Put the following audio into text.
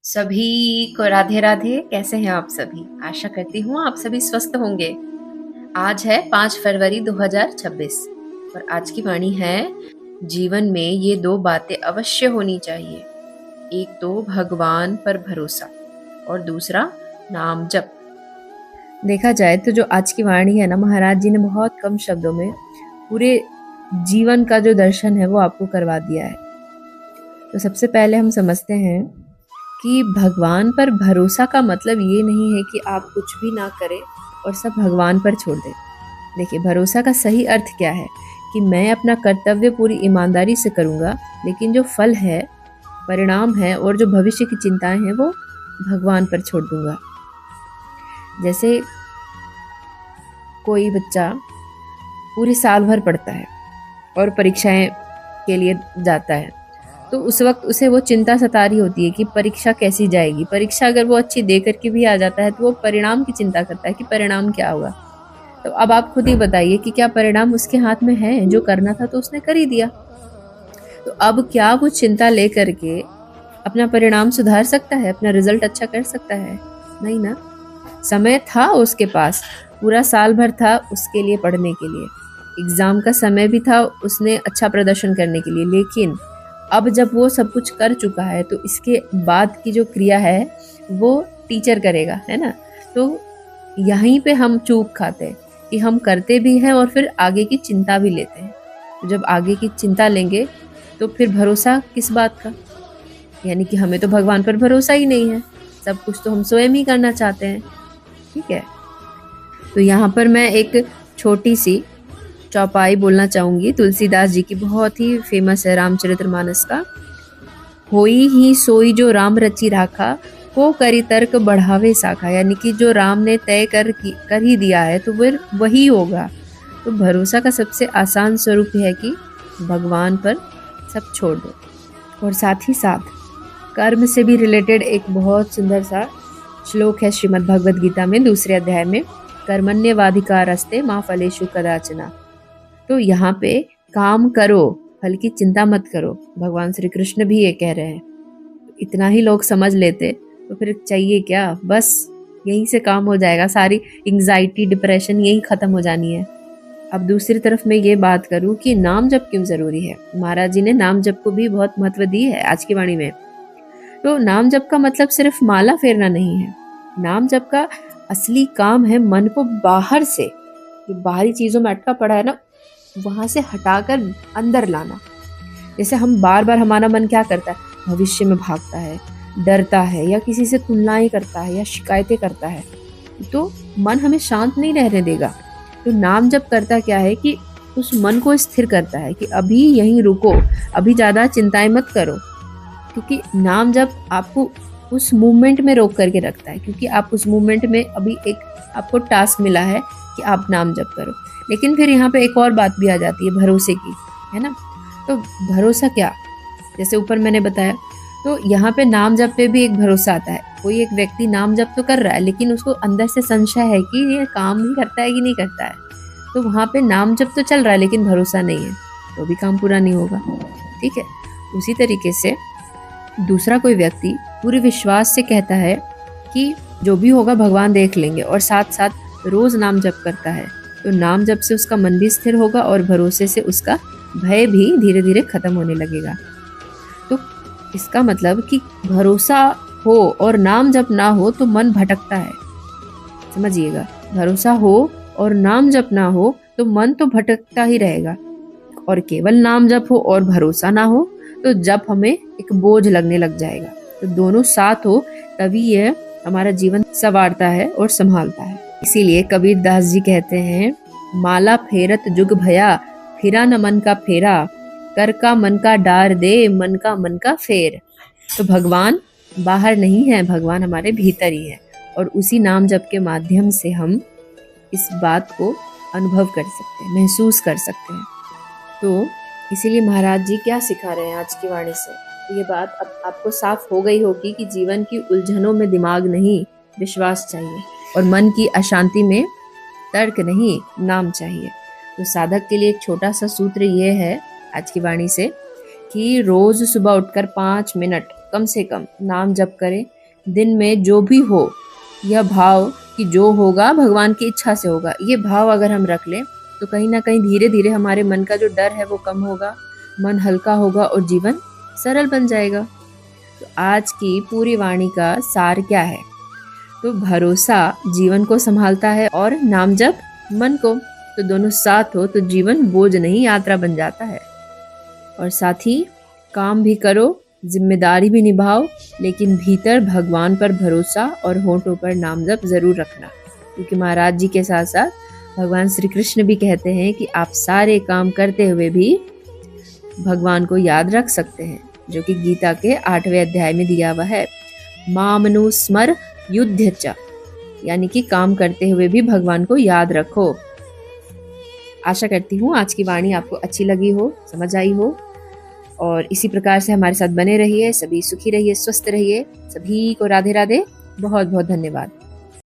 सभी को राधे राधे। कैसे हैं आप सभी? आशा करती हूँ आप सभी स्वस्थ होंगे। आज है 5 फरवरी 2026 और आज की वाणी है, जीवन में ये दो बातें अवश्य होनी चाहिए। एक तो भगवान पर भरोसा और दूसरा नाम जप। देखा जाए तो जो आज की वाणी है ना, महाराज जी ने बहुत कम शब्दों में पूरे जीवन का जो दर्शन है वो आपको करवा दिया है। तो सबसे पहले हम समझते हैं कि भगवान पर भरोसा का मतलब ये नहीं है कि आप कुछ भी ना करें और सब भगवान पर छोड़ दें। देखिए, भरोसा का सही अर्थ क्या है कि मैं अपना कर्तव्य पूरी ईमानदारी से करूँगा, लेकिन जो फल है, परिणाम है और जो भविष्य की चिंताएं हैं वो भगवान पर छोड़ दूंगा। जैसे कोई बच्चा पूरे साल भर पढ़ता है और परीक्षाएं के लिए जाता है, तो उस वक्त उसे वो चिंता सता रही होती है कि परीक्षा कैसी जाएगी। परीक्षा अगर वो अच्छी दे करके भी आ जाता है तो वो परिणाम की चिंता करता है कि परिणाम क्या होगा। तो अब आप खुद ही बताइए कि क्या परिणाम उसके हाथ में है? जो करना था तो उसने कर ही दिया। तो अब क्या वो चिंता ले करके अपना परिणाम सुधार सकता है, अपना रिजल्ट अच्छा कर सकता है? नहीं ना। समय था उसके पास, पूरा साल भर था उसके लिए पढ़ने के लिए, एग्जाम का समय भी था उसने अच्छा प्रदर्शन करने के लिए, लेकिन अब जब वो सब कुछ कर चुका है तो इसके बाद की जो क्रिया है वो टीचर करेगा, है ना। तो यहीं पे हम चूक खाते हैं कि हम करते भी हैं और फिर आगे की चिंता भी लेते हैं। तो जब आगे की चिंता लेंगे तो फिर भरोसा किस बात का? यानी कि हमें तो भगवान पर भरोसा ही नहीं है, सब कुछ तो हम स्वयं ही करना चाहते हैं। ठीक है, तो यहाँ पर मैं एक छोटी सी चौपाई बोलना चाहूंगी, तुलसीदास जी की, बहुत ही फेमस है, रामचरितमानस का। होई ही सोई जो राम रचि राखा, को करी तर्क बढ़ावे साखा। यानी कि जो राम ने तय कर ही दिया है तो फिर वही होगा। तो भरोसा का सबसे आसान स्वरूप है कि भगवान पर सब छोड़ दो। और साथ ही साथ कर्म से भी रिलेटेड एक बहुत सुंदर सा श्लोक है श्रीमद् भगवद गीता में, दूसरे अध्याय में, कर्मण्येवाधिकारस्ते मा फलेषु कदाचन। तो यहाँ पे काम करो, फल की चिंता मत करो, भगवान श्री कृष्ण भी ये कह रहे हैं। इतना ही लोग समझ लेते तो फिर चाहिए क्या? बस यहीं से काम हो जाएगा, सारी एंग्जाइटी डिप्रेशन यहीं खत्म हो जानी है। अब दूसरी तरफ मैं ये बात करूं कि नाम जप क्यों जरूरी है। महाराज जी ने नाम जप को भी बहुत महत्व दी है आज की वाणी में। तो नाम जप का मतलब सिर्फ माला फेरना नहीं है। नाम जप का असली काम है मन को बाहर से, जो बाहरी चीजों में अटका पड़ा है ना, वहां से हटाकर अंदर लाना। जैसे हम बार बार, हमारा मन क्या करता है? भविष्य में भागता है, डरता है, या किसी से तुलनाएं करता है, या शिकायतें करता है। तो मन हमें शांत नहीं रहने देगा। तो नाम जप करता क्या है कि उस मन को स्थिर करता है कि अभी यहीं रुको, अभी ज्यादा चिंताएं मत करो। क्योंकि नाम जप आपको उस मूवमेंट में रोक करके रखता है, क्योंकि आप उस मूवमेंट में अभी एक आपको टास्क मिला है कि आप नाम जप करो। लेकिन फिर यहाँ पे एक और बात भी आ जाती है, भरोसे की, है ना। तो भरोसा क्या? जैसे ऊपर मैंने बताया, तो यहाँ पे नाम जप पे भी एक भरोसा आता है। कोई एक व्यक्ति नाम जप तो कर रहा है, लेकिन उसको अंदर से संशय है कि ये काम ही करता है कि नहीं करता है। तो वहाँ पे नाम जप तो चल रहा है लेकिन भरोसा नहीं है, तो भी काम पूरा नहीं होगा। ठीक है, उसी तरीके से दूसरा कोई व्यक्ति पूरे विश्वास से कहता है कि जो भी होगा भगवान देख लेंगे, और साथ साथ रोज नाम जप करता है, तो नाम जप से उसका मन भी स्थिर होगा और भरोसे से उसका भय भी धीरे धीरे खत्म होने लगेगा। तो इसका मतलब कि भरोसा हो और नाम जप ना हो तो मन भटकता है। समझिएगा, भरोसा हो और नाम जप ना हो तो मन तो भटकता ही रहेगा। और केवल नाम जप हो और भरोसा ना हो तो जप हमें एक बोझ लगने लग जाएगा। तो दोनों साथ हो तभी यह हमारा जीवन संवारता है और संभालता है। इसीलिए कबीर दास जी कहते हैं, माला फेरत जुग भया, फिरा न मन का फेरा, कर का मन का डार दे, मन का फेर। तो भगवान बाहर नहीं है, भगवान हमारे भीतर ही है, और उसी नाम जप के माध्यम से हम इस बात को अनुभव कर सकते हैं, महसूस कर सकते हैं। तो इसीलिए महाराज जी क्या सिखा रहे हैं आज की वाणी से? तो ये बात अब आपको साफ हो गई होगी कि जीवन की उलझनों में दिमाग नहीं, विश्वास चाहिए, और मन की अशांति में तर्क नहीं, नाम चाहिए। तो साधक के लिए एक छोटा सा सूत्र ये है आज की वाणी से कि रोज सुबह उठकर 5 मिनट कम से कम नाम जप करें। दिन में जो भी हो, यह भाव कि जो होगा भगवान की इच्छा से होगा, ये भाव अगर हम रख लें तो कहीं ना कहीं धीरे धीरे हमारे मन का जो डर है वो कम होगा, मन हल्का होगा और जीवन सरल बन जाएगा। तो आज की पूरी वाणी का सार क्या है? तो भरोसा जीवन को संभालता है और नाम जप मन को। तो दोनों साथ हो तो जीवन बोझ नहीं यात्रा बन जाता है। और साथ ही काम भी करो, जिम्मेदारी भी निभाओ, लेकिन भीतर भगवान पर भरोसा और होठों पर नाम जप जरूर रखना। क्योंकि महाराज जी के साथ साथ भगवान श्री कृष्ण भी कहते हैं कि आप सारे काम करते हुए भी भगवान को याद रख सकते हैं, जो कि गीता के 8वें अध्याय में दिया हुआ है। मामनु स्मर युद्ध च, यानी कि काम करते हुए भी भगवान को याद रखो। आशा करती हूँ आज की वाणी आपको अच्छी लगी हो, समझ आई हो, और इसी प्रकार से हमारे साथ बने रहिए। सभी सुखी रहिए, स्वस्थ रहिए। सभी को राधे राधे। बहुत बहुत धन्यवाद।